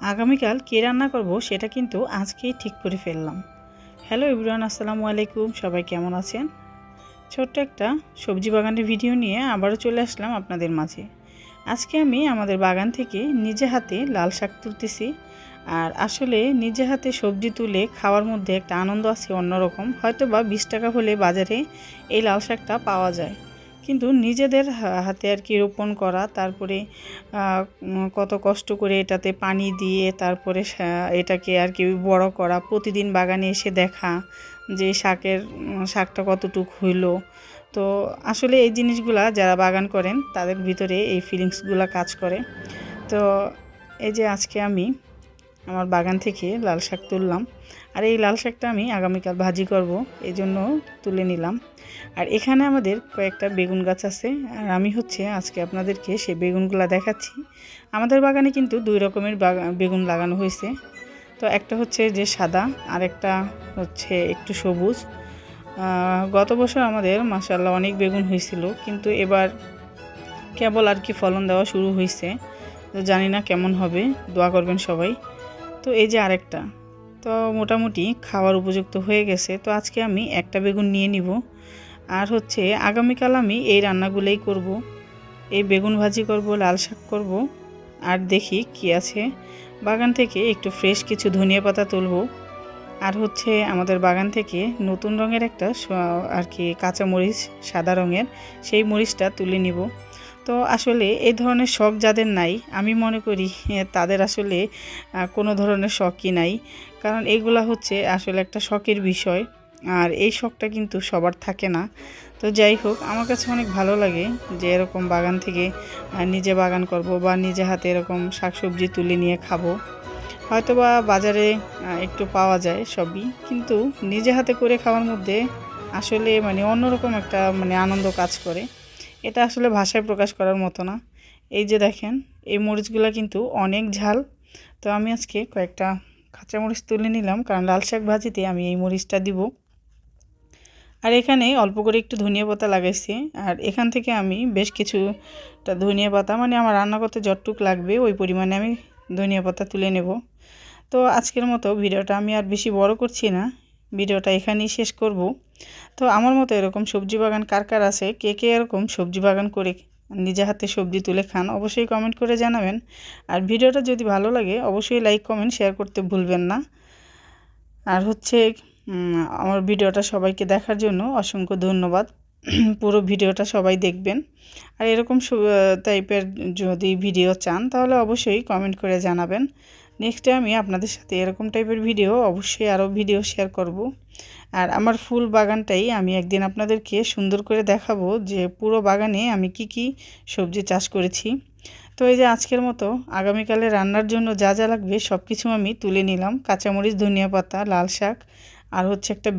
আগামীকাল কী রান্না করব সেটা কিন্তু আজকেই ঠিক করে ফেললাম। হ্যালো এভরিওয়ান, আসসালামু আলাইকুম। সবাই কেমন আছেন? ছোট্ট একটা সবজি বাগানের ভিডিও নিয়ে আবারও চলে আসলাম আপনাদের মাঝে। আজকে আমি আমাদের বাগান থেকে নিজে হাতে লাল শাক তুলতেছি। আর আসলে নিজে হাতে সবজি তুলে খাওয়ার মধ্যে একটা আনন্দ আছে অন্যরকম। হয়তো বা 20 টাকা হলে বাজারে এই লাল শাকটা পাওয়া যায়, কিন্তু নিজেদের হাতে আর কি রোপণ করা, তারপরে কত কষ্ট করে এটাতে পানি দিয়ে তারপরে এটাকে আর কি বড় করা, প্রতিদিন বাগানে এসে দেখা যে শাকটা কতটুক হইলো। তো আসলে এই জিনিসগুলা যারা বাগান করেন তাদের ভিতরে এই ফিলিংসগুলা কাজ করে। তো এই যে আজকে আমি আমার বাগান থেকে লাল শাক তুললাম, আর এই লাল শাকটা আমি আগামীকাল ভাজি করব, এই জন্য তুলে নিলাম। আর এখানে আমাদের কয়েকটা বেগুন গাছ আছে, আর আমি আজকে আপনাদেরকে সেই বেগুনগুলা দেখাচ্ছি। আমাদের বাগানে কিন্তু 2 রকমের বেগুন লাগানো হয়েছে। তো একটা হচ্ছে যে সাদা, আর একটা হচ্ছে একটু সবুজ। গত বছর আমাদের মাশাআল্লাহ অনেক বেগুন হয়েছিল, কিন্তু এবার কেবল আর কি ফলন দেওয়া শুরু হয়েছে। তো জানি না কেমন হবে, দোয়া করবেন সবাই। তো এই যে আরেকটা, তো মোটামুটি খাওয়ার উপযুক্ত হয়ে গেছে। তো আজকে আমি একটা বেগুন নিয়ে নিব, আর আগামীকাল আমি এই রান্নাগুলোই করব। এই বেগুন ভাজি করব, লাল শাক করব, আর দেখি কি আছে বাগান থেকে একটু ফ্রেশ কিছু ধনিয়া পাতা তুলব। আর আমাদের বাগান থেকে নতুন রঙের একটা আর কি কাঁচা মরিচ, সাদা রঙের, সেই মরিচটা তুলে নিব। তো আসলে এই ধরনের শখ যাদের নাই, আমি মনে করি তাদের আসলে কোনো ধরনের শখই নাই। কারণ এগুলা আসলে একটা শখের বিষয়, আর এই শখটা কিন্তু সবার থাকে না। তো যাই হোক, আমার কাছে অনেক ভালো লাগে যে এরকম বাগান থেকে নিজে বাগান করব, বা নিজে হাতে এরকম শাকসবজি তুলে নিয়ে খাবো। হয়তোবা বাজারে একটু পাওয়া যায় সবই, কিন্তু নিজে হাতে করে খাওয়ার মধ্যে আসলে অন্যরকম একটা আনন্দ কাজ করে। এটা আসলে ভাষায় প্রকাশ করার মতো না। এই যে দেখেন, এই মরিচগুলো কিন্তু অনেক ঝাল। তো আমি আজকে কয়েকটা কাঁচা মরিচ তুলে নিলাম, কারণ লাল শাক ভাজিতে আমি এই মরিচটা দিব। আর এখানে অল্প করে একটু ধনিয়া পাতা লাগাইছি, আর এখান থেকে আমি বেশ কিছুটা ধনিয়া পাতা আমার রান্না করতে যতটুক লাগবে ওই পরিমাণে আমি ধনিয়া পাতা তুলে নেব। তো আজকের মতো ভিডিওটা আমি আর বেশি বড় করছি না, ভিডিওটা এখানেই শেষ করব। তো আমার মতো এরকম সবজি বাগান কার কার আছে, কে কে এরকম সবজি বাগান করে নিজে হাতে সবজি তুলে খান, অবশ্যই কমেন্ট করে জানাবেন। আর ভিডিওটা যদি ভালো লাগে অবশ্যই লাইক কমেন্ট শেয়ার করতে ভুলবেন না। আর আমার ভিডিওটা সবাইকে দেখার জন্য অসংখ্য ধন্যবাদ। পুরো ভিডিওটা সবাই দেখবেন। আর এরকম টাইপের যদি ভিডিও চান তাহলে অবশ্যই কমেন্ট করে জানাবেন। নেক্সটে আমি আপনাদের সাথে এরকম টাইপের ভিডিও অবশ্যই আরও ভিডিও শেয়ার করব। আর আমার ফুল বাগানটাই আমি একদিন আপনাদেরকে সুন্দর করে দেখাবো যে পুরো বাগানে আমি কি কি সবজি চাষ করেছি। তো এই যে আজকের মতো আগামীকালে রান্নার জন্য যা যা লাগবে সব কিছু আমি তুলে নিলাম। কাঁচামরিচ, ধনিয়া পাতা, লাল শাক, আর একটা